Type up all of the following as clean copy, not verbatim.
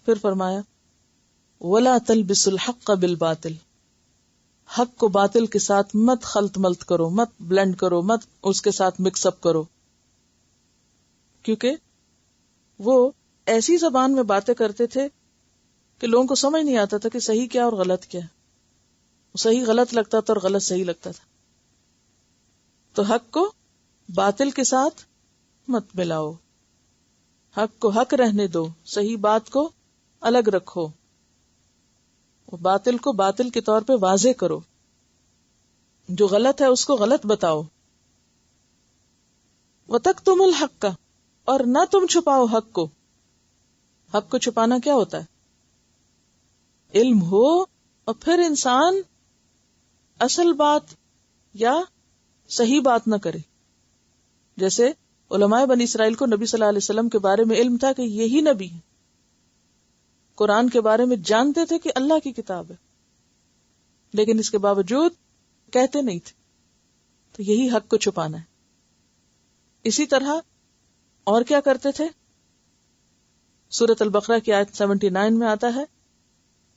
پھر فرمایا وَلَا تَلْبِسُوا الْحَقَّ بِالْبَاطِلِ، حق کو باطل کے ساتھ مت خلط ملط کرو، مت بلینڈ کرو، مت اس کے ساتھ مکس اپ کرو، کیونکہ وہ ایسی زبان میں باتیں کرتے تھے کہ لوگوں کو سمجھ نہیں آتا تھا کہ صحیح کیا اور غلط کیا، صحیح غلط لگتا تھا اور غلط صحیح لگتا تھا. تو حق کو باطل کے ساتھ مت ملاؤ، حق کو حق رہنے دو، صحیح بات کو الگ رکھو، باطل کو باطل کے طور پہ واضح کرو، جو غلط ہے اس کو غلط بتاؤ. وَتَكْتُمُوا الْحَقَّ، اور نہ تم چھپاؤ حق کو. حق کو چھپانا کیا ہوتا ہے؟ علم ہو اور پھر انسان اصل بات یا صحیح بات نہ کرے. جیسے علماء بنی اسرائیل کو نبی صلی اللہ علیہ وسلم کے بارے میں علم تھا کہ یہی نبی ہے، قرآن کے بارے میں جانتے تھے کہ اللہ کی کتاب ہے، لیکن اس کے باوجود کہتے نہیں تھے. تو یہی حق کو چھپانا ہے. اسی طرح اور کیا کرتے تھے؟ سورۃ البقرہ کی آیت 79 میں آتا ہے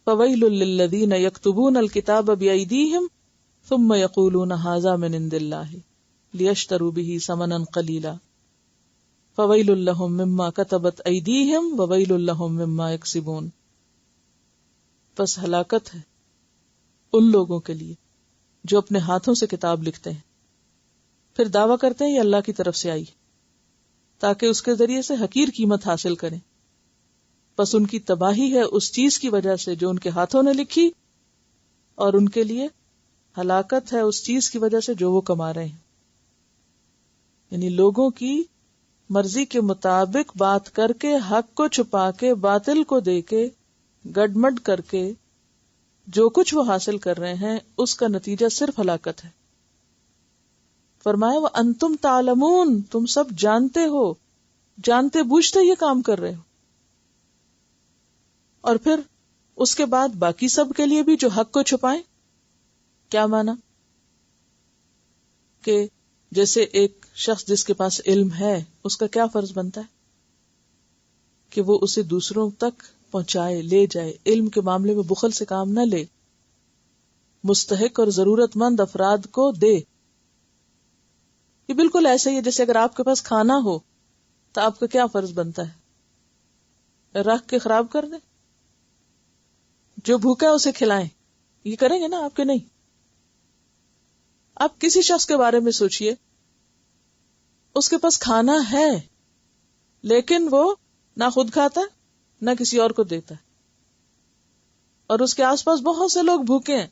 فَوَيْلٌ لِّلَّذِينَ يَكْتُبُونَ الْكِتَابَ بِأَيْدِيهِمْ ثُمَّ يَقُولُونَ هَٰذَا مِنْ عِندِ اللَّهِ لِيَشْتَرُوا بِهِ ثَمَنًا قَلِيلًا فَوَيْلٌ لَّهُم مِّمَّا كَتَبَتْ أَيْدِيهِمْ وَوَيْلٌ لَّهُم مِّمَّا يَكْسِبُونَ. بس ہلاکت ہے ان لوگوں کے لیے جو اپنے ہاتھوں سے کتاب لکھتے ہیں پھر دعویٰ کرتے ہیں یہ اللہ کی طرف سے آئی تاکہ اس کے ذریعے سے حقیر قیمت حاصل کریں. بس ان کی تباہی ہے اس چیز کی وجہ سے جو ان کے ہاتھوں نے لکھی، اور ان کے لیے ہلاکت ہے اس چیز کی وجہ سے جو وہ کما رہے ہیں. یعنی لوگوں کی مرضی کے مطابق بات کر کے، حق کو چھپا کے، باطل کو دے کے، گڈمڈ کر کے جو کچھ وہ حاصل کر رہے ہیں اس کا نتیجہ صرف ہلاکت ہے. فرمایا وَأَنْتُمْ تَعْلَمُونَ، تم سب جانتے ہو، جانتے بوجھتے یہ کام کر رہے ہو. اور پھر اس کے بعد باقی سب کے لیے بھی جو حق کو چھپائیں. کیا مانا؟ کہ جیسے ایک شخص جس کے پاس علم ہے اس کا کیا فرض بنتا ہے کہ وہ اسے دوسروں تک پہنچائے، لے جائے، علم کے معاملے میں بخل سے کام نہ لے، مستحق اور ضرورت مند افراد کو دے. یہ بالکل ایسا ہی ہے جیسے اگر آپ کے پاس کھانا ہو تو آپ کا کیا فرض بنتا ہے؟ رکھ کے خراب کر دیں؟ جو بھوکا ہے اسے کھلائیں. یہ کریں گے نا آپ کے؟ نہیں. آپ کسی شخص کے بارے میں سوچئے، اس کے پاس کھانا ہے لیکن وہ نہ خود کھاتا ہے نہ کسی اور کو دیتا ہے، اور اس کے آس پاس بہت سے لوگ بھوکے ہیں،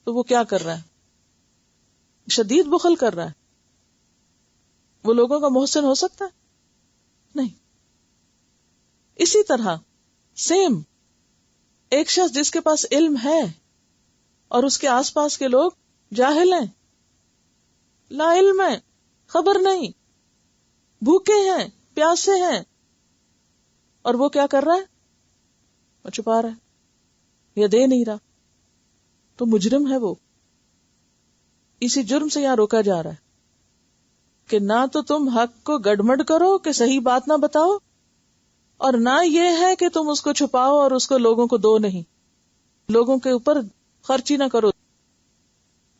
تو وہ کیا کر رہا ہے؟ شدید بخل کر رہا ہے. وہ لوگوں کا محسن ہو سکتا ہے؟ نہیں. اسی طرح سیم ایک شخص جس کے پاس علم ہے اور اس کے آس پاس کے لوگ جاہل ہیں، لا علم ہے، خبر نہیں، بھوکے ہیں، پیاسے ہیں، اور وہ کیا کر رہا ہے؟ وہ چھپا رہا ہے یا دے نہیں رہا، تو مجرم ہے وہ. اسی جرم سے یہاں روکا جا رہا ہے کہ نہ تو تم حق کو گڑمڑ کرو کہ صحیح بات نہ بتاؤ، اور نہ یہ ہے کہ تم اس کو چھپاؤ اور اس کو لوگوں کو دو نہیں، لوگوں کے اوپر خرچی نہ کرو.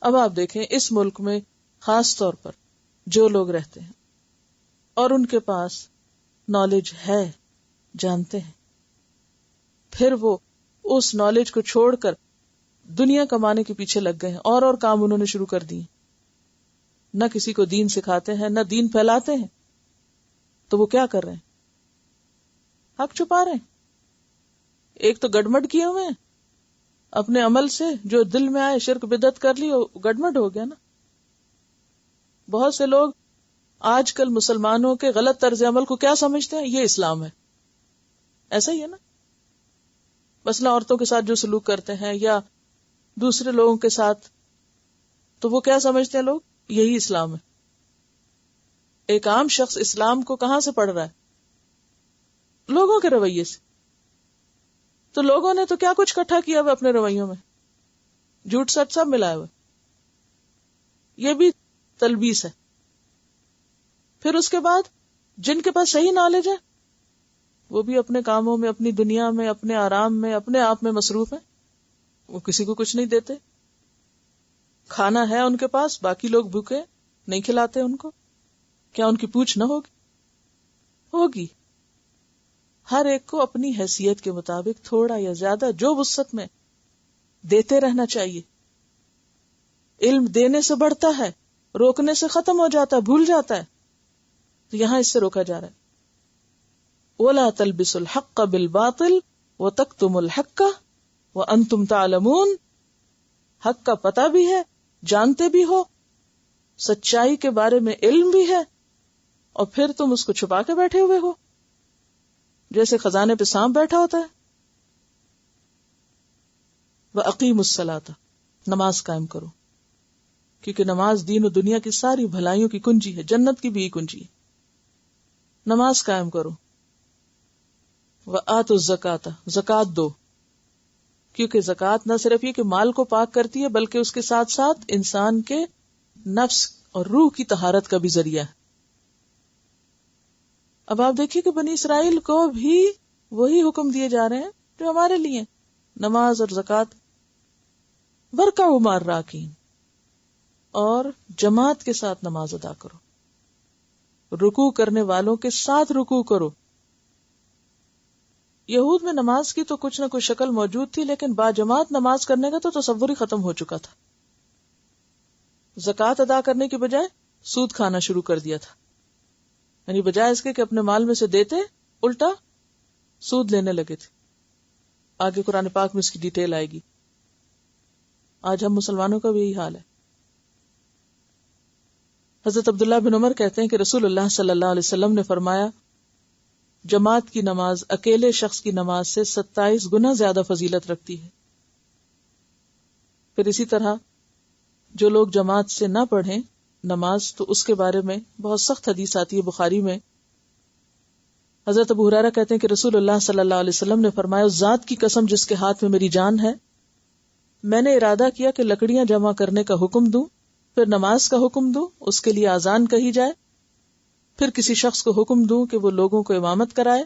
اب آپ دیکھیں اس ملک میں خاص طور پر جو لوگ رہتے ہیں اور ان کے پاس نالج ہے، جانتے ہیں، پھر وہ اس نالج کو چھوڑ کر دنیا کمانے کے پیچھے لگ گئے ہیں، اور کام انہوں نے شروع کر دیے. نہ کسی کو دین سکھاتے ہیں، نہ دین پھیلاتے ہیں. تو وہ کیا کر رہے ہیں؟ حق چھپا رہے ہیں. ایک تو گڑمڑ کیے ہوئے ہیں اپنے عمل سے، جو دل میں آئے شرک بدعت کر لی، گڑمڑ ہو گیا نا. بہت سے لوگ آج کل مسلمانوں کے غلط طرز عمل کو کیا سمجھتے ہیں؟ یہ اسلام ہے. ایسا ہی ہے نا. مثلا عورتوں کے ساتھ جو سلوک کرتے ہیں یا دوسرے لوگوں کے ساتھ، تو وہ کیا سمجھتے ہیں لوگ؟ یہی اسلام ہے. ایک عام شخص اسلام کو کہاں سے پڑھ رہا ہے؟ لوگوں کے رویے سے. تو لوگوں نے تو کیا کچھ اکٹھا کیا ہوا اپنے رویوں میں، جھوٹ سچ سب ملایا ہوا. یہ بھی تلبیس ہے. پھر اس کے بعد جن کے پاس صحیح نالج ہے وہ بھی اپنے کاموں میں، اپنی دنیا میں، اپنے آرام میں، اپنے آپ میں مصروف ہیں، وہ کسی کو کچھ نہیں دیتے. کھانا ہے ان کے پاس، باقی لوگ بھوکے نہیں کھلاتے ان کو. کیا ان کی پوچھ نہ ہوگی؟ ہوگی. ہر ایک کو اپنی حیثیت کے مطابق تھوڑا یا زیادہ جو وسعت میں دیتے رہنا چاہیے. علم دینے سے بڑھتا ہے، روکنے سے ختم ہو جاتا ہے، بھول جاتا ہے. تو یہاں اس سے روکا جا رہا ہے. وَلَا تَلْبِسُوا الْحَقَّ بِالْبَاطِلِ وَتَكْتُمُوا الْحَقَّ وَأَنْتُمْ تَعْلَمُونَ. حق کا پتہ بھی ہے، جانتے بھی ہو، سچائی کے بارے میں علم بھی ہے، اور پھر تم اس کو چھپا کے بیٹھے ہوئے ہو جیسے خزانے پہ سانپ بیٹھا ہوتا ہے. وَأَقِيمُوا الصَّلَاةَ، نماز قائم کرو، کیونکہ نماز دین و دنیا کی ساری بھلائیوں کی کنجی ہے، جنت کی بھی کنجی ہے. نماز قائم کرو. وَآتُوا الزَّكَاةَ، زکوٰۃ دو، کیونکہ زکوٰۃ نہ صرف یہ کہ مال کو پاک کرتی ہے بلکہ اس کے ساتھ ساتھ انسان کے نفس اور روح کی طہارت کا بھی ذریعہ ہے. اب آپ دیکھیے کہ بنی اسرائیل کو بھی وہی حکم دیے جا رہے ہیں جو ہمارے لیے، نماز اور زکوٰۃ. وَارْكَعُوا مَعَ الرَّاكِعِينَ، اور جماعت کے ساتھ نماز ادا کرو، رکوع کرنے والوں کے ساتھ رکوع کرو. یہود میں نماز کی تو کچھ نہ کچھ شکل موجود تھی، لیکن باجماعت نماز کرنے کا تو تصور ہی ختم ہو چکا تھا. زکوٰۃ ادا کرنے کی بجائے سود کھانا شروع کر دیا تھا، یعنی بجائے اس کے کہ اپنے مال میں سے دیتے، الٹا سود لینے لگے تھے. آگے قرآن پاک میں اس کی ڈیٹیل آئے گی. آج ہم مسلمانوں کا بھی یہی حال ہے. حضرت عبداللہ بن عمر کہتے ہیں کہ رسول اللہ صلی اللہ علیہ وسلم نے فرمایا، جماعت کی نماز اکیلے شخص کی نماز سے 27 گنا زیادہ فضیلت رکھتی ہے. پھر اسی طرح جو لوگ جماعت سے نہ پڑھیں نماز، تو اس کے بارے میں بہت سخت حدیث آتی ہے بخاری میں. حضرت ابو ہریرہ کہتے ہیں کہ رسول اللہ صلی اللہ علیہ وسلم نے فرمایا، اس ذات کی قسم جس کے ہاتھ میں میری جان ہے، میں نے ارادہ کیا کہ لکڑیاں جمع کرنے کا حکم دوں، پھر نماز کا حکم دوں، اس کے لیے اذان کہی جائے، پھر کسی شخص کو حکم دوں کہ وہ لوگوں کو امامت کرائے،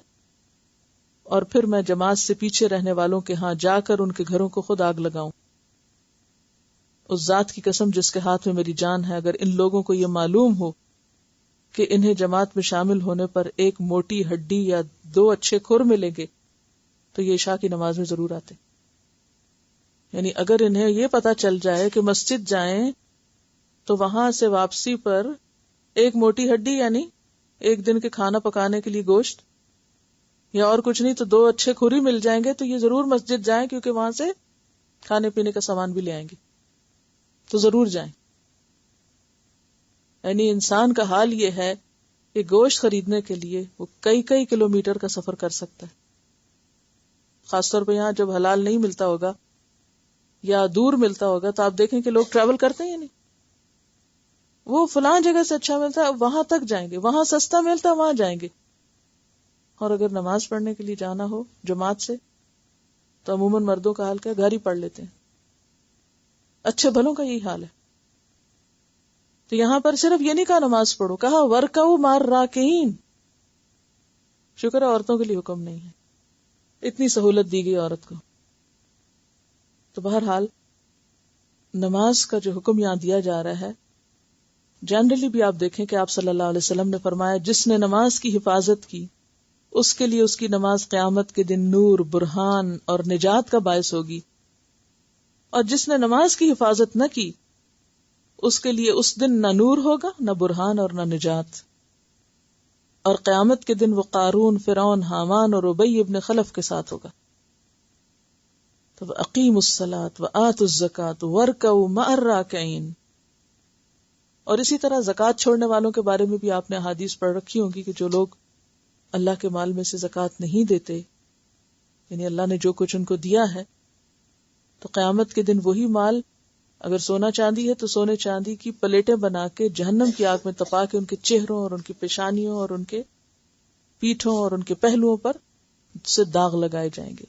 اور پھر میں جماعت سے پیچھے رہنے والوں کے ہاں جا کر ان کے گھروں کو خود آگ لگاؤں. اس ذات کی قسم جس کے ہاتھ میں میری جان ہے، اگر ان لوگوں کو یہ معلوم ہو کہ انہیں جماعت میں شامل ہونے پر ایک موٹی ہڈی یا 2 اچھے کھر ملیں گے تو یہ عشاء کی نماز میں ضرور آتے. یعنی اگر انہیں یہ پتا چل جائے کہ مسجد جائیں تو وہاں سے واپسی پر ایک موٹی ہڈی یعنی ایک دن کے کھانا پکانے کے لیے گوشت یا اور کچھ نہیں تو 2 اچھے کھری مل جائیں گے، تو یہ ضرور مسجد جائیں، کیونکہ وہاں سے کھانے پینے کا سامان بھی لے آئیں گے، تو ضرور جائیں. یعنی انسان کا حال یہ ہے کہ گوشت خریدنے کے لیے وہ کئی کلومیٹر کا سفر کر سکتا ہے. خاص طور پہ یہاں جب حلال نہیں ملتا ہوگا یا دور ملتا ہوگا تو آپ دیکھیں کہ لوگ ٹریول کرتے ہیں. نہیں، وہ فلاں جگہ سے اچھا ملتا ہے وہاں تک جائیں گے، وہاں سستا ملتا ہے وہاں جائیں گے. اور اگر نماز پڑھنے کے لیے جانا ہو جماعت سے تو عموماً مردوں کا حال کیا، گھر ہی پڑھ لیتے ہیں. اچھے بھلوں کا یہی حال ہے. تو یہاں پر صرف یہ نہیں کہا نماز پڑھو، کہا وَارْكَعُوا مَعَ الرَّاكِعِينَ. شکر ہے عورتوں کے لیے حکم نہیں ہے، اتنی سہولت دی گئی عورت کو. تو بہرحال نماز کا جو حکم یہاں دیا جا رہا ہے، جنرلی بھی آپ دیکھیں کہ آپ صلی اللہ علیہ وسلم نے فرمایا، جس نے نماز کی حفاظت کی اس کے لیے اس کی نماز قیامت کے دن نور، برہان اور نجات کا باعث ہوگی، اور جس نے نماز کی حفاظت نہ کی اس کے لیے اس دن نہ نور ہوگا، نہ برہان اور نہ نجات. اور قیامت کے دن وہ قارون، فرعون، حامان اور ابی ابن خلف کے ساتھ ہوگا. تو اقیموا الصلاۃ وآتوا الزکاۃ وارکعوا مع الراکعین. اور اسی طرح زکوٰۃ چھوڑنے والوں کے بارے میں بھی آپ نے احادیث پڑھ رکھی ہوگی کہ جو لوگ اللہ کے مال میں سے زکوٰۃ نہیں دیتے، یعنی اللہ نے جو کچھ ان کو دیا ہے، تو قیامت کے دن وہی مال، اگر سونا چاندی ہے تو سونے چاندی کی پلیٹیں بنا کے جہنم کی آگ میں تپا کے ان کے چہروں اور ان کی پیشانیوں اور ان کے پیٹھوں اور ان کے پہلوؤں پر سے داغ لگائے جائیں گے.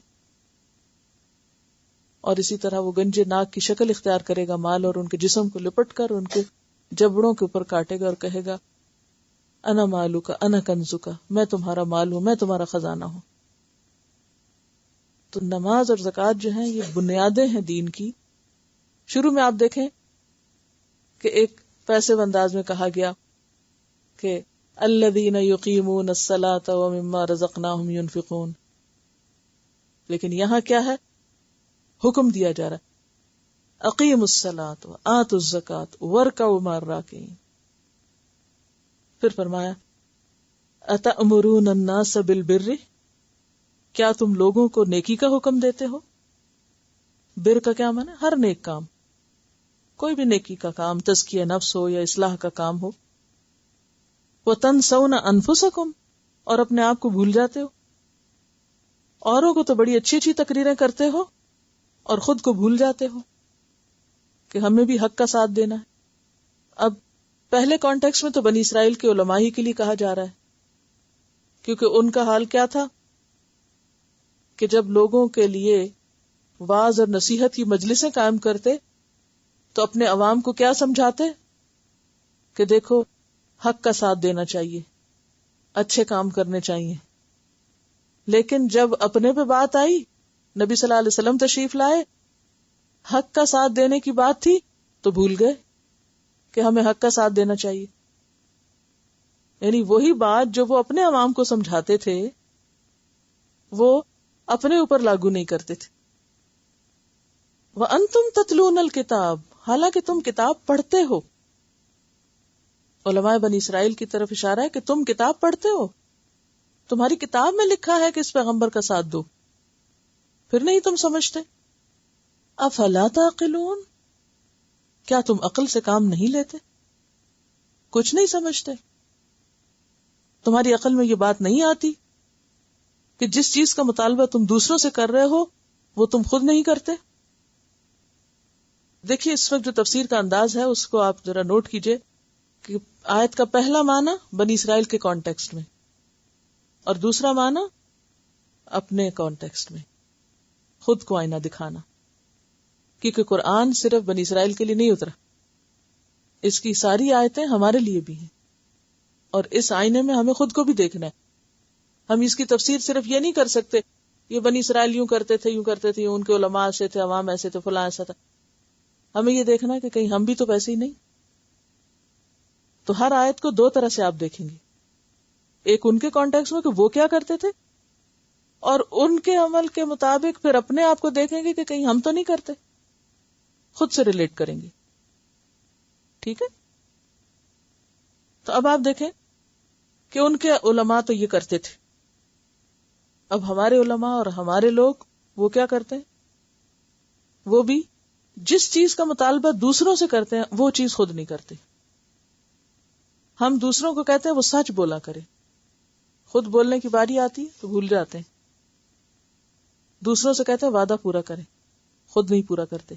اور اسی طرح وہ گنجے ناک کی شکل اختیار کرے گا مال، اور ان کے جسم کو لپٹ کر ان کے جبڑوں کے اوپر کاٹے گا اور کہے گا انا مالو کا انا کنزو کا، میں تمہارا مال ہوں، میں تمہارا خزانہ ہوں. تو نماز اور زکوٰۃ جو ہیں یہ بنیادیں ہیں دین کی. شروع میں آپ دیکھیں کہ ایک پیسے انداز میں کہا گیا کہ الذین یقیمون الصلاۃ ومما رزقناہم ینفقون، لیکن یہاں کیا ہے؟ حکم دیا جا رہا ہے اقیموا الصلاۃ وآتوا الزکاۃ وارکعوا مع الراکعین. پھر فرمایا اتأمرون الناس بالبر، کیا تم لوگوں کو نیکی کا حکم دیتے ہو؟ بر کا کیا معنی؟ ہر نیک کام، کوئی بھی نیکی کا کام، تزکیہ نفس ہو یا اصلاح کا کام ہو. وَتَنْسَوْنَ أَنفُسَكُمْ، اور اپنے آپ کو بھول جاتے ہو. اوروں کو تو بڑی اچھی اچھی تقریریں کرتے ہو اور خود کو بھول جاتے ہو کہ ہمیں بھی حق کا ساتھ دینا ہے. اب پہلے کانٹیکس میں تو بنی اسرائیل کے علماء ہی کے لیے کہا جا رہا ہے، کیونکہ ان کا حال کیا تھا کہ جب لوگوں کے لیے واعظ اور نصیحت کی مجلسیں قائم کرتے تو اپنے عوام کو کیا سمجھاتے کہ دیکھو حق کا ساتھ دینا چاہیے، اچھے کام کرنے چاہیے. لیکن جب اپنے پہ بات آئی، نبی صلی اللہ علیہ وسلم تشریف لائے، حق کا ساتھ دینے کی بات تھی تو بھول گئے کہ ہمیں حق کا ساتھ دینا چاہیے. یعنی وہی بات جو وہ اپنے عوام کو سمجھاتے تھے وہ اپنے اوپر لاگو نہیں کرتے تھے. وَأَنْتُمْ تَتْلُونَ الْكِتَابَ، حالانکہ تم کتاب پڑھتے ہو. علماء بنی اسرائیل کی طرف اشارہ ہے کہ تم کتاب پڑھتے ہو، تمہاری کتاب میں لکھا ہے کہ اس پیغمبر کا ساتھ دو، پھر نہیں تم سمجھتے. افلا تعقلون، کیا تم عقل سے کام نہیں لیتے؟ کچھ نہیں سمجھتے؟ تمہاری عقل میں یہ بات نہیں آتی کہ جس چیز کا مطالبہ تم دوسروں سے کر رہے ہو وہ تم خود نہیں کرتے؟ دیکھیے اس وقت جو تفسیر کا انداز ہے اس کو آپ ذرا نوٹ کیجئے کہ آیت کا پہلا معنی بنی اسرائیل کے کانٹیکسٹ میں اور دوسرا معنی اپنے کانٹیکسٹ میں، خود کو آئینہ دکھانا. کیونکہ قرآن صرف بنی اسرائیل کے لیے نہیں اترا، اس کی ساری آیتیں ہمارے لیے بھی ہیں، اور اس آئینے میں ہمیں خود کو بھی دیکھنا ہے. ہم اس کی تفسیر صرف یہ نہیں کر سکتے یہ بنی اسرائیل یوں کرتے تھے یوں کرتے تھے، ان کے علماء ایسے تھے، عوام ایسے تھے، فلاں ایسا تھا. ہمیں یہ دیکھنا ہے کہ کہیں ہم بھی تو ویسے ہی نہیں. تو ہر آیت کو دو طرح سے آپ دیکھیں گے، ایک ان کے کانٹیکس میں کہ وہ کیا کرتے تھے، اور ان کے عمل کے مطابق پھر اپنے آپ کو دیکھیں گے کہ کہیں ہم تو نہیں کرتے، خود سے ریلیٹ کریں گے. ٹھیک ہے؟ تو اب آپ دیکھیں کہ ان کے علماء تو یہ کرتے تھے، اب ہمارے علماء اور ہمارے لوگ وہ کیا کرتے ہیں؟ وہ بھی جس چیز کا مطالبہ دوسروں سے کرتے ہیں وہ چیز خود نہیں کرتے. ہم دوسروں کو کہتے ہیں وہ سچ بولا کرے، خود بولنے کی باری آتی تو بھول جاتے ہیں. دوسروں سے کہتے ہیں وعدہ پورا کرے، خود نہیں پورا کرتے.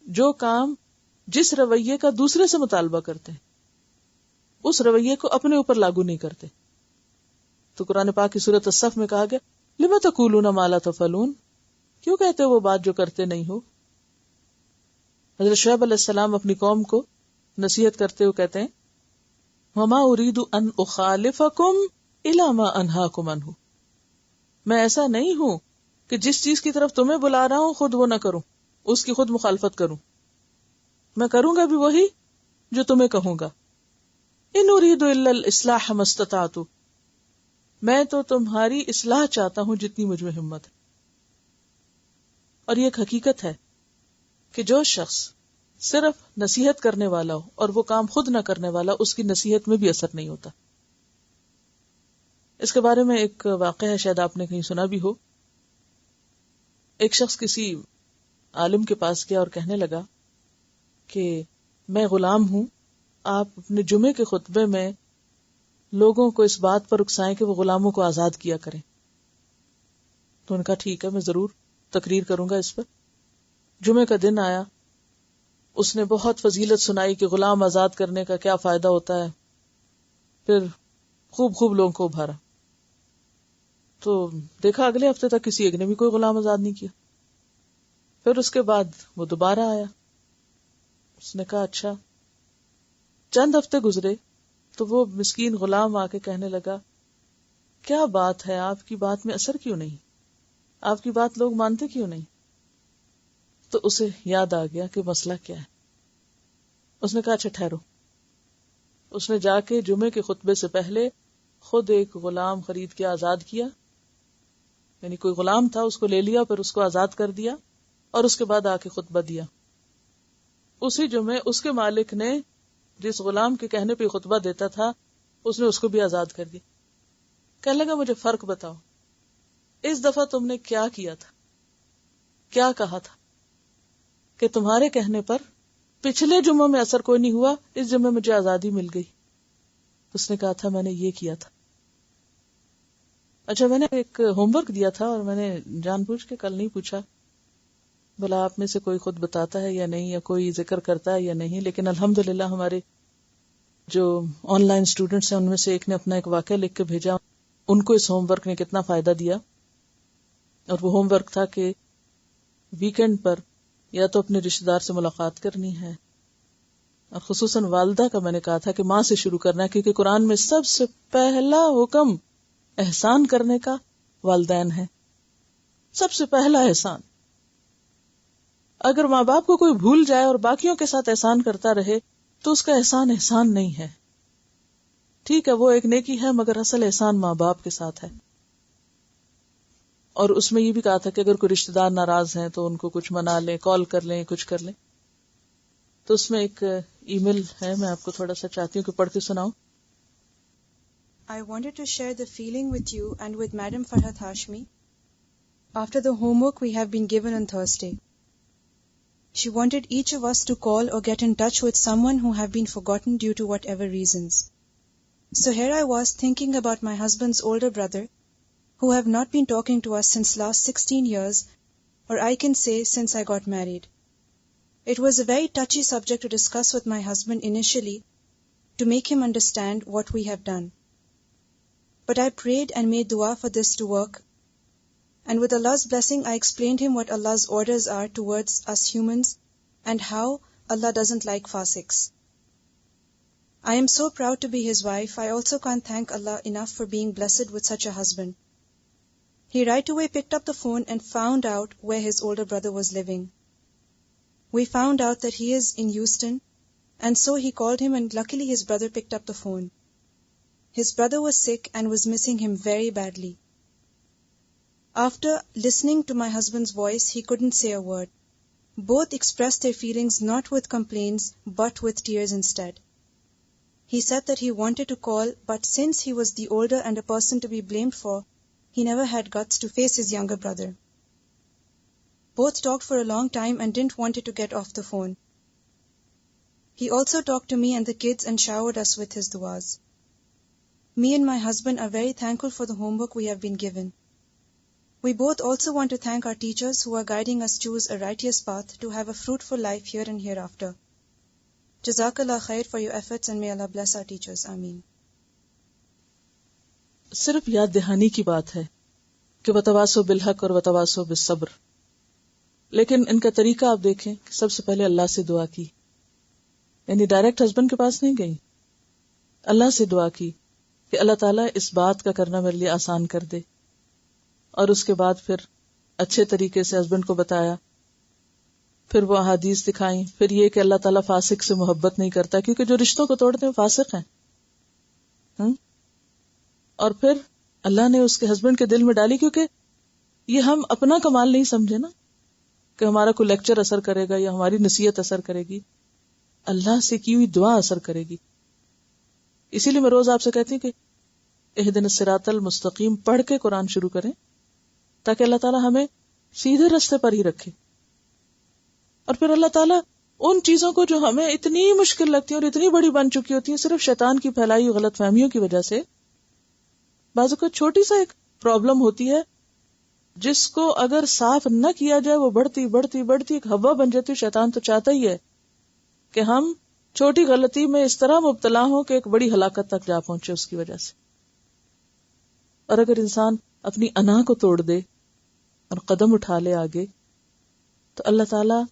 جو کام جس رویے کا دوسرے سے مطالبہ کرتے ہیں اس رویے کو اپنے اوپر لاگو نہیں کرتے. تو قرآن پاک کی سورۃ الصف میں کہا گیا لِمَ تَقُولُونَ مَا لَا تَفْعَلُونَ، کیوں کہتے ہو وہ بات جو کرتے نہیں ہو. حضرت شعیب علیہ السلام اپنی قوم کو نصیحت کرتے ہوئے کہتے ہیں وَمَا أُرِيدُ أَنْ أُخَالِفَكُمْ إِلَىٰ مَا أَنْهَاكُمْ عَنْهُ، میں ایسا نہیں ہوں کہ جس چیز کی طرف تمہیں بلا رہا ہوں خود وہ نہ کروں، اس کی خود مخالفت کروں. میں کروں گا بھی وہی جو تمہیں کہوں گا. إِنْ أُرِيدُ إِلَّا الْإِصْلَاحَ مَا اسْتَطَعْتُ، میں تو تمہاری اصلاح چاہتا ہوں جتنی مجھ میں ہمت ہے. اور یہ ایک حقیقت ہے کہ جو شخص صرف نصیحت کرنے والا ہو اور وہ کام خود نہ کرنے والا، اس کی نصیحت میں بھی اثر نہیں ہوتا. اس کے بارے میں ایک واقعہ ہے، شاید آپ نے کہیں سنا بھی ہو. ایک شخص کسی عالم کے پاس گیا اور کہنے لگا کہ میں غلام ہوں، آپ اپنے جمعے کے خطبے میں لوگوں کو اس بات پر اکسائیں کہ وہ غلاموں کو آزاد کیا کریں. تو ان کا ٹھیک ہے، میں ضرور تقریر کروں گا اس پر. جمعے کا دن آیا، اس نے بہت فضیلت سنائی کہ غلام آزاد کرنے کا کیا فائدہ ہوتا ہے. پھر خوب لوگوں کو ابھارا. تو دیکھا اگلے ہفتے تک کسی ایک نے بھی کوئی غلام آزاد نہیں کیا. پھر اس کے بعد وہ دوبارہ آیا، اس نے کہا اچھا. چند ہفتے گزرے تو وہ مسکین غلام آ کے کہنے لگا کیا بات ہے، آپ کی بات میں اثر کیوں نہیں؟ آپ کی بات لوگ مانتے کیوں نہیں؟ تو اسے یاد آ گیا کہ مسئلہ کیا ہے. اس نے کہا اچھا ٹھہرو. اس نے جا کے جمعے کے خطبے سے پہلے خود ایک غلام خرید کے آزاد کیا، یعنی کوئی غلام تھا اس کو لے لیا، پھر اس کو آزاد کر دیا اور اس کے بعد آ کے خطبہ دیا. اسی جمعے اس کے مالک نے جس غلام کے کہنے پہ خطبہ دیتا تھا اس نے اس کو بھی آزاد کر دیا. کہنے لگا مجھے فرق بتاؤ، اس دفعہ تم نے کیا کیا تھا، کیا کہا تھا کہ تمہارے کہنے پر پچھلے جمعوں میں اثر کوئی نہیں ہوا، اس جمعے مجھے آزادی مل گئی. اس نے کہا تھا میں نے یہ کیا تھا. اچھا میں نے ایک ہوم ورک دیا تھا اور میں نے جان بوجھ کے کل نہیں پوچھا بھلا آپ میں سے کوئی خود بتاتا ہے یا نہیں، یا کوئی ذکر کرتا ہے یا نہیں، لیکن الحمدللہ ہمارے جو آن لائن اسٹوڈنٹس ہیں ان میں سے ایک نے اپنا ایک واقعہ لکھ کے بھیجا. ان کو اس ہوم ورک نے کتنا فائدہ دیا. اور وہ ہوم ورک تھا کہ ویکینڈ پر یا تو اپنے رشتہ دار سے ملاقات کرنی ہے، اور خصوصاً والدہ کا میں نے کہا تھا کہ ماں سے شروع کرنا ہے، کیونکہ قرآن میں سب سے پہلا حکم احسان کرنے کا والدین ہے. سب سے پہلا احسان. اگر ماں باپ کو کوئی بھول جائے اور باقیوں کے ساتھ احسان کرتا رہے تو اس کا احسان احسان نہیں ہے. ٹھیک ہے وہ ایک نیکی ہے مگر اصل احسان ماں باپ کے ساتھ ہے. اور اس میں یہ بھی کہا تھا کہ اگر کوئی رشتہ دار ناراض ہیں تو ان کو کچھ منا لیں، کال کر لیں، کچھ کر لیں. تو اس میں ایک ای میل ہے، میں آپ کو تھوڑا سا چاہتی ہوں کہ پڑھ کے سناؤں. I wanted to share the feeling with you and with Madam Farhat Hashmi after the homework we have been given on Thursday. She wanted each of us to call or get in touch with someone who have been forgotten due to whatever reasons. So here I was thinking about my husband's older brother, who have not been talking to us since last 16 years, or I can say since I got married. It was a very touchy subject to discuss with my husband initially to make him understand what we have done. But I prayed and made dua for this to work, and with Allah's blessing I explained him what Allah's orders are towards us humans and how Allah doesn't like fasiqs. I am so proud to be his wife. I also can't thank Allah enough for being blessed with such a husband. He right away picked up the phone and found out where his older brother was living. We found out that he is in Houston, and so he called him, and luckily his brother picked up the phone. His brother was sick and was missing him very badly. After listening to my husband's voice, he couldn't say a word. Both expressed their feelings not with complaints but with tears instead. He said that he wanted to call, but since he was the older and a person to be blamed for, he never had guts to face his younger brother. Both talked for a long time and didn't want to get off the phone. He also talked to me and the kids and showered us with his duas. Me and my husband are very thankful for the homework we have been given. We both also want to thank our teachers who are guiding us choose a righteous path to have a fruitful life here and hereafter. Jazakallah khair for your efforts and may Allah bless our teachers. Ameen. صرف یاد دہانی کی بات ہے کہ وتواصوا بالحق اور وتواصوا بالصبر، لیکن ان کا طریقہ آپ دیکھیں کہ سب سے پہلے اللہ سے دعا کی، یعنی ڈائریکٹ ہسبینڈ کے پاس نہیں گئی، اللہ سے دعا کی کہ اللہ تعالیٰ اس بات کا کرنا میرے لیے آسان کر دے، اور اس کے بعد پھر اچھے طریقے سے ہسبینڈ کو بتایا، پھر وہ احادیث دکھائیں، پھر یہ کہ اللہ تعالیٰ فاسق سے محبت نہیں کرتا، کیونکہ جو رشتوں کو توڑتے ہیں فاسق ہیں. اور پھر اللہ نے اس کے ہسبینڈ کے دل میں ڈالی، کیونکہ یہ ہم اپنا کمال نہیں سمجھے نا کہ ہمارا کوئی لیکچر اثر کرے گا یا ہماری نصیحت اثر کرے گی، اللہ سے کی ہوئی دعا اثر کرے گی. اسی لیے میں روز آپ سے کہتی ہوں کہ اہدنا الصراط المستقیم پڑھ کے قرآن شروع کریں تاکہ اللہ تعالیٰ ہمیں سیدھے راستے پر ہی رکھے. اور پھر اللہ تعالیٰ ان چیزوں کو جو ہمیں اتنی مشکل لگتی ہیں اور اتنی بڑی بن چکی ہوتی ہیں صرف شیطان کی پھیلائی ہوئی غلط فہمیوں کی وجہ سے، بعض اوقات چھوٹی سا ایک پرابلم ہوتی ہے جس کو اگر صاف نہ کیا جائے وہ بڑھتی بڑھتی بڑھتی ایک ہوا بن جاتی ہے. شیطان تو چاہتا ہی ہے کہ ہم چھوٹی غلطی میں اس طرح مبتلا ہوں کہ ایک بڑی ہلاکت تک جا پہنچے اس کی وجہ سے. اور اگر انسان اپنی انا کو توڑ دے اور قدم اٹھا لے آگے تو اللہ تعالیٰ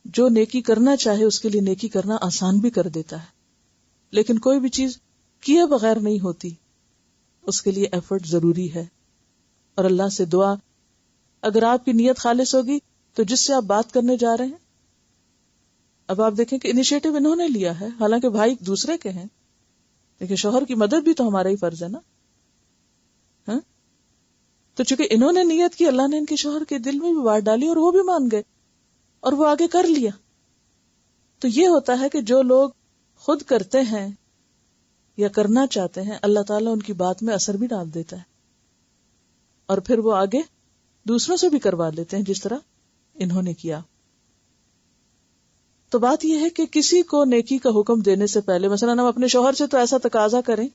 جو نیکی کرنا چاہے اس کے لیے نیکی کرنا آسان بھی کر دیتا ہے. لیکن کوئی بھی چیز کیے بغیر نہیں ہوتی، اس کے لیے ایفرٹ ضروری ہے. اور اللہ سے دعا اگر آپ کی نیت خالص ہوگی تو جس سے آپ بات کرنے جا رہے ہیں، اب آپ دیکھیں کہ انیشیٹو انہوں نے لیا ہے، حالانکہ بھائی دوسرے کے ہیں، لیکن شوہر کی مدد بھی تو ہمارا ہی فرض ہے نا. ہاں تو چونکہ انہوں نے نیت کی، اللہ نے ان کے شوہر کے دل میں بھی بات ڈالی اور وہ بھی مان گئے اور وہ آگے کر لیا. تو یہ ہوتا ہے کہ جو لوگ خود کرتے ہیں یا کرنا چاہتے ہیں، اللہ تعالیٰ ان کی بات میں اثر بھی ڈال دیتا ہے اور پھر وہ آگے دوسروں سے بھی کروا لیتے ہیں، جس طرح انہوں نے کیا. تو بات یہ ہے کہ کسی کو نیکی کا حکم دینے سے پہلے، مثلا ہم اپنے شوہر سے تو ایسا تقاضا کریں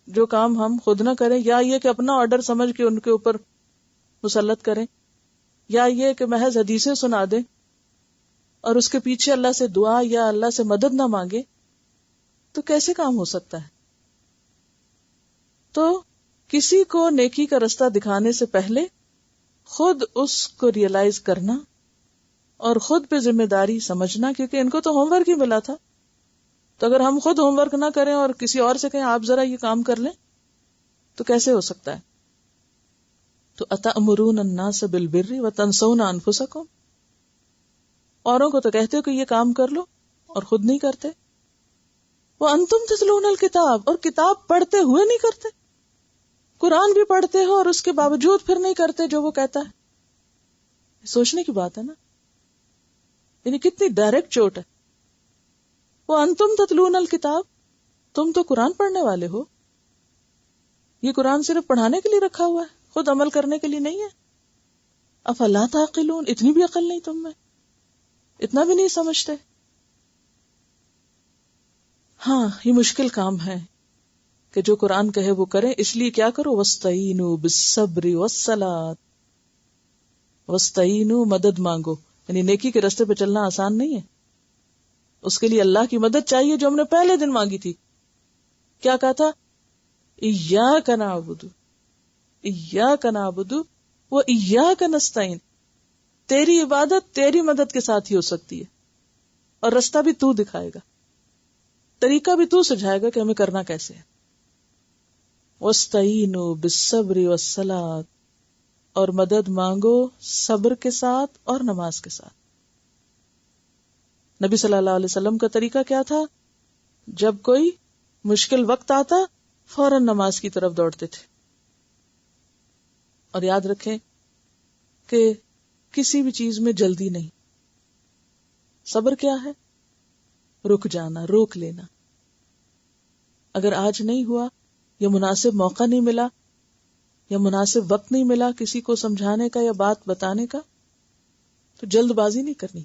جو کام ہم خود نہ کریں، یا یہ کہ اپنا آرڈر سمجھ کے ان کے اوپر مسلط کریں، یا یہ کہ محض حدیثیں سنا دیں اور اس کے پیچھے اللہ سے دعا یا اللہ سے مدد نہ مانگے، تو کیسے کام ہو سکتا ہے؟ تو کسی کو نیکی کا رستہ دکھانے سے پہلے خود اس کو ریئلائز کرنا اور خود پہ ذمہ داری سمجھنا، کیونکہ ان کو تو ہوم ورک ہی ملا تھا. تو اگر ہم خود ہوم ورک نہ کریں اور کسی اور سے کہیں آپ ذرا یہ کام کر لیں تو کیسے ہو سکتا ہے؟ تو اتأمرون الناس بالبر وتنسون انفسکم، اوروں کو تو کہتے ہو کہ یہ کام کر لو اور خود نہیں کرتے. وانتم تتلون الکتاب، اور کتاب پڑھتے ہوئے نہیں کرتے. قرآن بھی پڑھتے ہو اور اس کے باوجود پھر نہیں کرتے جو وہ کہتا ہے. سوچنے کی بات ہے نا، یعنی کتنی ڈائریکٹ چوٹ ہے. وانتم تتلون الکتاب، تم تو قرآن پڑھنے والے ہو. یہ قرآن صرف پڑھانے کے لیے رکھا ہوا ہے، خود عمل کرنے کے لیے نہیں ہے. افلا تعقلون، اتنی بھی عقل نہیں تم میں، اتنا بھی نہیں سمجھتے. ہاں یہ مشکل کام ہے کہ جو قرآن کہے وہ کریں، اس لیے کیا کرو، وَاسْتَعِینُوا بِالصَّبْرِ وَالصَّلَاةِ، وَاسْتَعِینُوا، مدد مانگو. یعنی نیکی کے راستے پہ چلنا آسان نہیں ہے، اس کے لیے اللہ کی مدد چاہیے، جو ہم نے پہلے دن مانگی تھی. کیا کہا تھا؟ ایاک نعبد، ایاک نعبد و ایاک نستعین. تیری عبادت تیری مدد کے ساتھ ہی ہو سکتی ہے، اور رستہ بھی تو دکھائے گا، طریقہ بھی تو سجھائے گا کہ ہمیں کرنا کیسے ہے. وَاسْتَعِینُوا بِالصَّبْرِ وَالصَّلَاةِ، اور مدد مانگو صبر کے ساتھ اور نماز کے ساتھ. نبی صلی اللہ علیہ وسلم کا طریقہ کیا تھا؟ جب کوئی مشکل وقت آتا فوراً نماز کی طرف دوڑتے تھے. اور یاد رکھیں کہ کسی بھی چیز میں جلدی نہیں. صبر کیا ہے؟ رک جانا، روک لینا. اگر آج نہیں ہوا یا مناسب موقع نہیں ملا یا مناسب وقت نہیں ملا کسی کو سمجھانے کا یا بات بتانے کا، تو جلد بازی نہیں کرنی،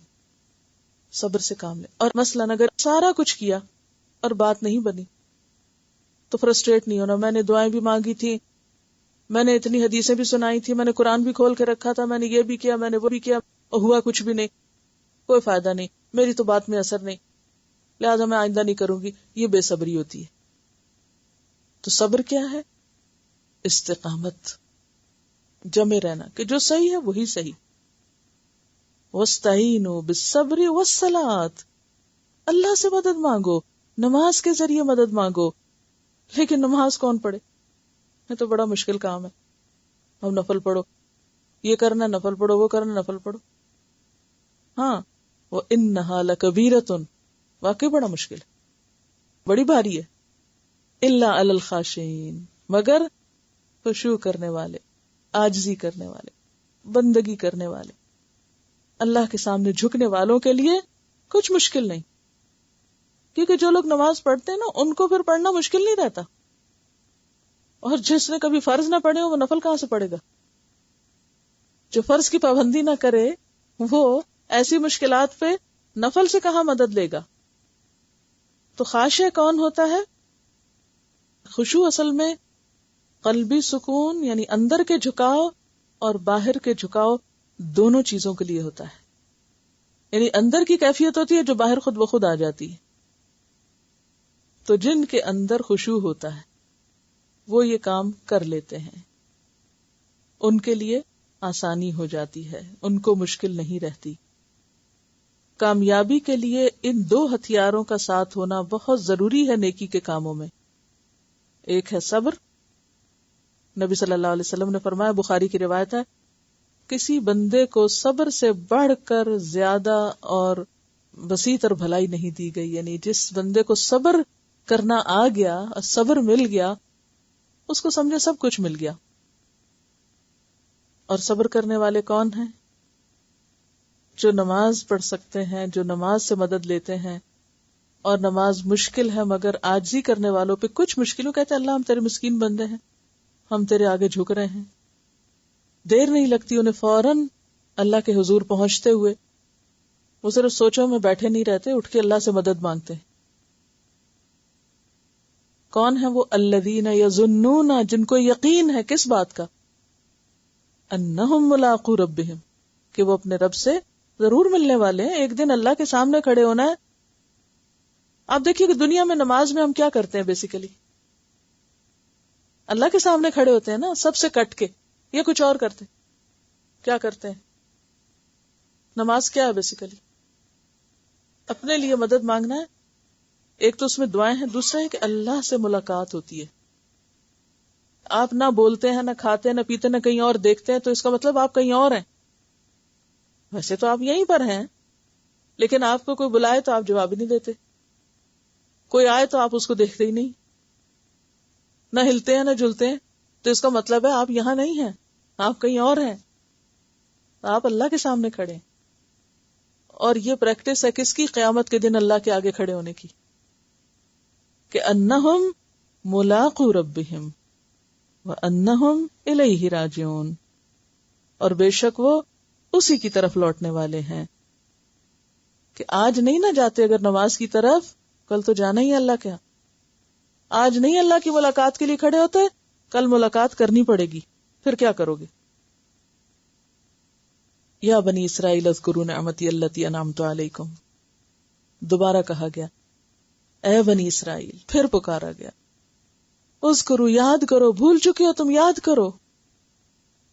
صبر سے کام لے. اور مثلاً اگر سارا کچھ کیا اور بات نہیں بنی تو فرسٹریٹ نہیں ہونا. میں نے دعائیں بھی مانگی تھی، میں نے اتنی حدیثیں بھی سنائی تھی، میں نے قرآن بھی کھول کے رکھا تھا، میں نے یہ بھی کیا، میں نے وہ بھی کیا، اور ہوا کچھ بھی نہیں، کوئی فائدہ نہیں، میری تو بات میں اثر نہیں، لہٰذا میں آئندہ نہیں کروں گی. یہ بے صبری ہوتی ہے. تو صبر کیا ہے؟ استقامت، جمے رہنا کہ جو صحیح ہے وہی صحیح. وَاسْتَعِینُوا بِالصَّبْرِ وَالصَّلَاةِ، اللہ سے مدد مانگو، نماز کے ذریعے مدد مانگو. لیکن نماز کون پڑھے؟ یہ تو بڑا مشکل کام ہے. اب نفل پڑھو، یہ کرنا نفل پڑھو، وہ کرنا نفل پڑھو. ہاں وَإِنَّهَا لَكَبِيرَةٌ، واقعی بڑا مشکل ہے، بڑی بھاری ہے. إِلَّا عَلَى الْخَاشِعِينَ، مگر خشوع کرنے والے، عاجزی کرنے والے، بندگی کرنے والے، اللہ کے سامنے جھکنے والوں کے لیے کچھ مشکل نہیں. کیونکہ جو لوگ نماز پڑھتے ہیں نا ان کو پھر پڑھنا مشکل نہیں رہتا، اور جس نے کبھی فرض نہ پڑھے وہ نفل کہاں سے پڑھے گا؟ جو فرض کی پابندی نہ کرے وہ ایسی مشکلات پہ نفل سے کہاں مدد لے گا؟ تو خاشع کون ہوتا ہے؟ خشوع اصل میں قلبی سکون، یعنی اندر کے جھکاؤ اور باہر کے جھکاؤ دونوں چیزوں کے لیے ہوتا ہے. یعنی اندر کی کیفیت ہوتی ہے جو باہر خود بخود آ جاتی ہے. تو جن کے اندر خشوع ہوتا ہے وہ یہ کام کر لیتے ہیں، ان کے لیے آسانی ہو جاتی ہے، ان کو مشکل نہیں رہتی. کامیابی کے لیے ان دو ہتھیاروں کا ساتھ ہونا بہت ضروری ہے نیکی کے کاموں میں. ایک ہے صبر. نبی صلی اللہ علیہ وسلم نے فرمایا، بخاری کی روایت ہے کسی بندے کو صبر سے بڑھ کر زیادہ اور وسیع تر بھلائی نہیں دی گئی. یعنی جس بندے کو صبر کرنا آ گیا اور صبر مل گیا, اس کو سمجھے سب کچھ مل گیا. اور صبر کرنے والے کون ہیں؟ جو نماز پڑھ سکتے ہیں, جو نماز سے مدد لیتے ہیں. اور نماز مشکل ہے مگر عاجزی کرنے والوں پہ کچھ مشکلوں کہتے ہیں اللہ ہم تیرے مسکین بندے ہیں, ہم تیرے آگے جھک رہے ہیں. دیر نہیں لگتی انہیں فوراً اللہ کے حضور پہنچتے ہوئے. وہ صرف سوچوں میں بیٹھے نہیں رہتے, اٹھ کے اللہ سے مدد مانگتے ہیں. کون ہے وہ؟ الذین یظنون, جن کو یقین ہے کس بات کا؟ انہم ملاقو ربہم, کہ وہ اپنے رب سے ضرور ملنے والے ہیں, ایک دن اللہ کے سامنے کھڑے ہونا ہے. آپ دیکھیے کہ دنیا میں نماز میں ہم کیا کرتے ہیں بیسیکلی, اللہ کے سامنے کھڑے ہوتے ہیں نا سب سے کٹ کے, یا کچھ اور کرتے ہیں؟ کیا کرتے ہیں؟ نماز کیا ہے بیسیکلی؟ اپنے لیے مدد مانگنا ہے. ایک تو اس میں دعائیں ہیں, دوسرا ہے کہ اللہ سے ملاقات ہوتی ہے. آپ نہ بولتے ہیں, نہ کھاتے ہیں, نہ پیتے, نہ کہیں اور دیکھتے ہیں, تو اس کا مطلب آپ کہیں اور ہیں. ویسے تو آپ یہیں پر ہیں, لیکن آپ کو کوئی بلائے تو آپ جواب ہی نہیں دیتے, کوئی آئے تو آپ اس کو دیکھتے ہی نہیں, نہ ہلتے ہیں نہ جلتے ہیں. تو اس کا مطلب ہے آپ یہاں نہیں ہیں, آپ کہیں اور ہیں, آپ اللہ کے سامنے کھڑے ہیں. اور یہ پریکٹس ہے کس کی؟ قیامت کے دن اللہ کے آگے کھڑے ہونے کی, کہ انہم ملاقو ربہم وانہم الیہ راجعون, اور بے شک وہ اسی کی طرف لوٹنے والے ہیں. کہ آج نہیں نہ جاتے اگر نماز کی طرف, کل تو جانا ہی اللہ کے. آج نہیں اللہ کی ملاقات کے لیے کھڑے ہوتے, کل ملاقات کرنی پڑے گی, پھر کیا کرو گے؟ یا بنی اسرائیل اذکروا نعمتی التی انعمت علیکم, دوبارہ کہا گیا اے بنی اسرائیل, پھر پکارا گیا اذکروا, یاد کرو, بھول چکے ہو تم یاد کرو,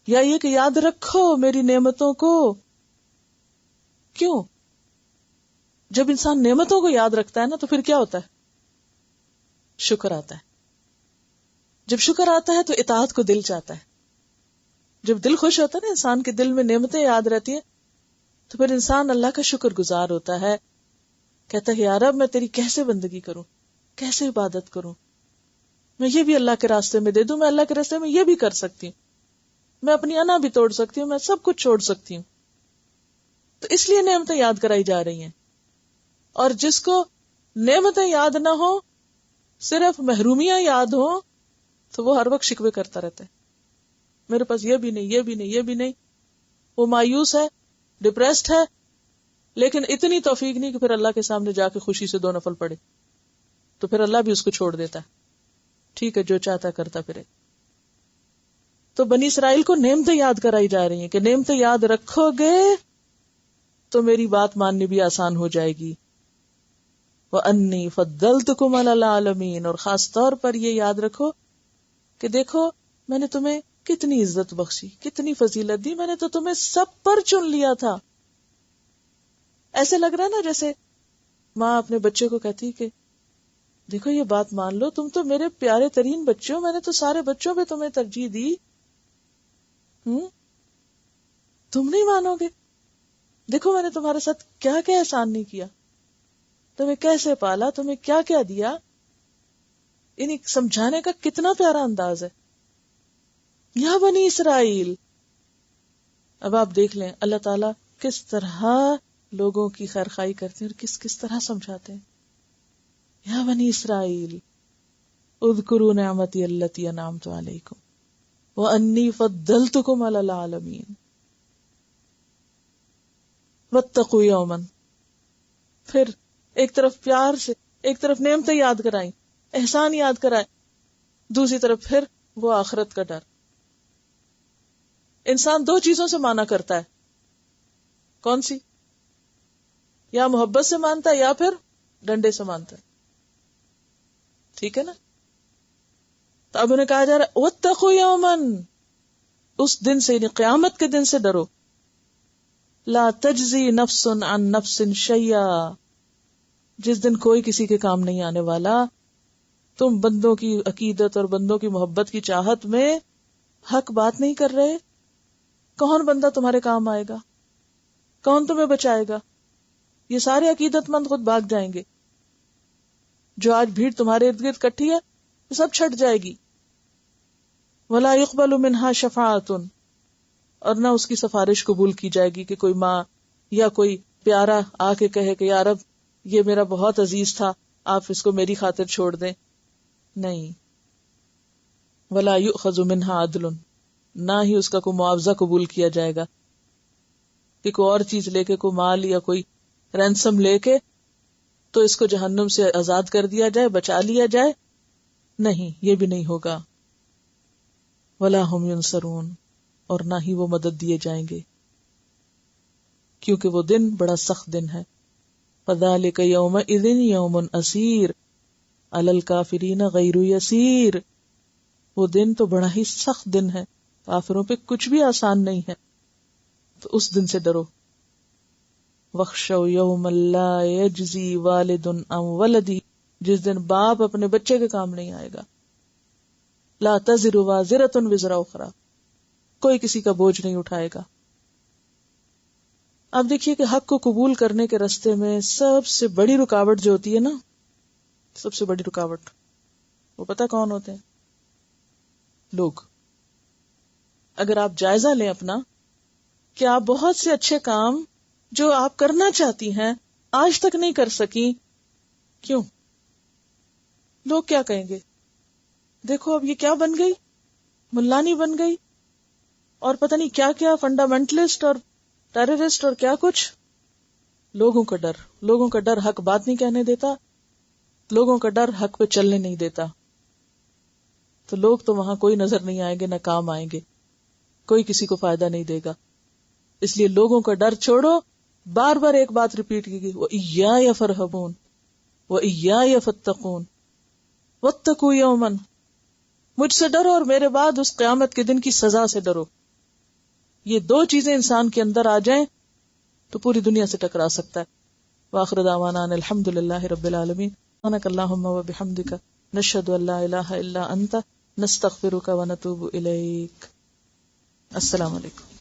یا یہ کہ یاد رکھو میری نعمتوں کو. کیوں؟ جب انسان نعمتوں کو یاد رکھتا ہے نا تو پھر کیا ہوتا ہے؟ شکر آتا ہے. جب شکر آتا ہے تو اطاعت کو دل چاہتا ہے. جب دل خوش ہوتا ہے نا انسان کے دل میں نعمتیں یاد رہتی ہیں, تو پھر انسان اللہ کا شکر گزار ہوتا ہے. کہتا ہے یا رب میں تیری کیسے بندگی کروں, کیسے عبادت کروں, میں یہ بھی اللہ کے راستے میں دے دوں, میں اللہ کے راستے میں یہ بھی کر سکتی ہوں, میں اپنی انا بھی توڑ سکتی ہوں, میں سب کچھ چھوڑ سکتی ہوں. تو اس لیے نعمتیں یاد کرائی جا رہی ہیں. اور جس کو نعمتیں یاد نہ ہو, صرف محرومیاں یاد ہو, تو وہ ہر وقت شکوے کرتا رہتا ہے, میرے پاس یہ بھی نہیں, یہ بھی نہیں, یہ بھی نہیں. وہ مایوس ہے, ڈپریسڈ ہے, لیکن اتنی توفیق نہیں کہ پھر اللہ کے سامنے جا کے خوشی سے 2 نفل پڑھے. تو پھر اللہ بھی اس کو چھوڑ دیتا ہے, ٹھیک ہے جو چاہتا کرتا پھرے. تو بنی اسرائیل کو نعمتیں یاد کرائی جا رہی ہیں کہ نعمتیں یاد رکھو گے تو میری بات ماننی بھی آسان ہو جائے گی. وَأَنِّي فَضَّلْتُكُمْ عَلَى الْعَالَمِينَ, اور خاص طور پر یہ یاد رکھو کہ دیکھو میں نے تمہیں کتنی عزت بخشی, کتنی فضیلت دی, میں نے تو تمہیں سب پر چن لیا تھا. ایسے لگ رہا ہے نا جیسے ماں اپنے بچے کو کہتی کہ دیکھو یہ بات مان لو, تم تو میرے پیارے ترین بچے ہو, میں نے تو سارے بچوں پہ تمہیں ترجیح دی, تم نہیں مانو گے. دیکھو میں نے تمہارے ساتھ کیا کیا احسان نہیں کیا, تمہیں کیسے پالا, تمہیں کیا کیا دیا. یعنی سمجھانے کا کتنا پیارا انداز ہے. یا بنی اسرائیل, اب آپ دیکھ لیں اللہ تعالیٰ کس طرح لوگوں کی خیرخواہی کرتے ہیں اور کس طرح سمجھاتے ہیں. یا بنی اسرائیل اذکروا نعمتی التی انعمت علیکم وانی فضلتکم علی العالمین واتقوا یوما. پھر ایک طرف پیار سے, ایک طرف نعمتیں یاد کرائیں, احسان یاد کرائیں, دوسری طرف پھر وہ آخرت کا ڈر. انسان 2 چیزوں سے مانا کرتا ہے, کون سی؟ یا محبت سے مانتا ہے یا پھر ڈنڈے سے مانتا ہے. ٹھیک ہے نا؟ تو اب انہیں کہا جا رہا ہے واتقوا یوما, اس دن سے یعنی قیامت کے دن سے ڈرو. لا تجزی نفس عن نفس شیئا, جس دن کوئی کسی کے کام نہیں آنے والا. تم بندوں کی عقیدت اور بندوں کی محبت کی چاہت میں حق بات نہیں کر رہے, کون بندہ تمہارے کام آئے گا؟ کون تمہیں بچائے گا؟ یہ سارے عقیدت مند خود بھاگ جائیں گے. جو آج بھیڑ تمہارے ارد گرد کٹھی ہے یہ سب چھٹ جائے گی. وَلَا يُقْبَلُ مِنْهَا شَفَاعَةٌ، اور نہ اس کی سفارش قبول کی جائے گی کہ کوئی ماں یا کوئی پیارا آ کے کہے کہ یا رب یہ میرا بہت عزیز تھا، آپ اس کو میری خاطر چھوڑ دیں. نہیں. وَلَا يُؤْخَذُ مِنْهَا عَدْلٌ، نہ ہی اس کا کوئی معاوضہ قبول کیا جائے گا کہ کوئی اور چیز لے کے، کوئی مال یا کوئی رینسم لے کے تو اس کو جہنم سے آزاد کر دیا جائے، بچا لیا جائے. نہیں، یہ بھی نہیں ہوگا. وَلَا هُمْ يُنصَرُونَ، اور نہ ہی وہ مدد دیے جائیں گے، کیونکہ وہ دن بڑا سخت دن ہے. فَذَلِكَ يَوْمَئِذٍ يَوْمٌ عَسِيرٌ عَلَى الْكَافِرِينَ غَيْرُ يَسِيرٌ، وہ دن تو بڑا ہی سخت دن ہے، کافروں پہ کچھ بھی آسان نہیں ہے. تو اس دن سے ڈرو. وَاخْشَوْا يَوْمًا لَا يَجْزِي وَالِدٌ عَن وَلَدِهِ، جس دن باپ اپنے بچے کے کام نہیں آئے گا. لا تزر وازرة وزر اخرى، کوئی کسی کا بوجھ نہیں اٹھائے گا. آپ دیکھیے کہ حق کو قبول کرنے کے راستے میں سب سے بڑی رکاوٹ جو ہوتی ہے نا، سب سے بڑی رکاوٹ، وہ پتہ کون ہوتے ہیں؟ لوگ. اگر آپ جائزہ لیں اپنا کہ آپ بہت سے اچھے کام جو آپ کرنا چاہتی ہیں آج تک نہیں کر سکی، کیوں؟ لوگ کیا کہیں گے؟ دیکھو اب یہ کیا بن گئی، ملانی بن گئی، اور پتہ نہیں کیا کیا، فنڈامنٹلسٹ اور ٹیررسٹ اور کیا کچھ. لوگوں کا ڈر، لوگوں کا ڈر حق بات نہیں کہنے دیتا، لوگوں کا ڈر حق پہ چلنے نہیں دیتا. تو لوگ تو وہاں کوئی نظر نہیں آئیں گے، نہ کام آئیں گے، کوئی کسی کو فائدہ نہیں دے گا. اس لیے لوگوں کا ڈر چھوڑو. بار بار ایک بات ریپیٹ کی گئی، وَإِيَّایَ فَارْہَبُونَ وَإِيَّایَ فَاتَّقُونَ وَاتَّقُوا یَوْمًا، مجھ سے ڈرو اور میرے بعد اس قیامت کے دن کی سزا سے ڈرو. یہ دو چیزیں انسان کے اندر آ جائیں تو پوری دنیا سے ٹکرا سکتا ہے. وآخر دعوانا ان الحمد للہ رب العالمین. سبحانک اللہم وبحمدک، نشہد ان لا الہ الا انت، نستغفرک ونتوب الیک. السلام علیکم.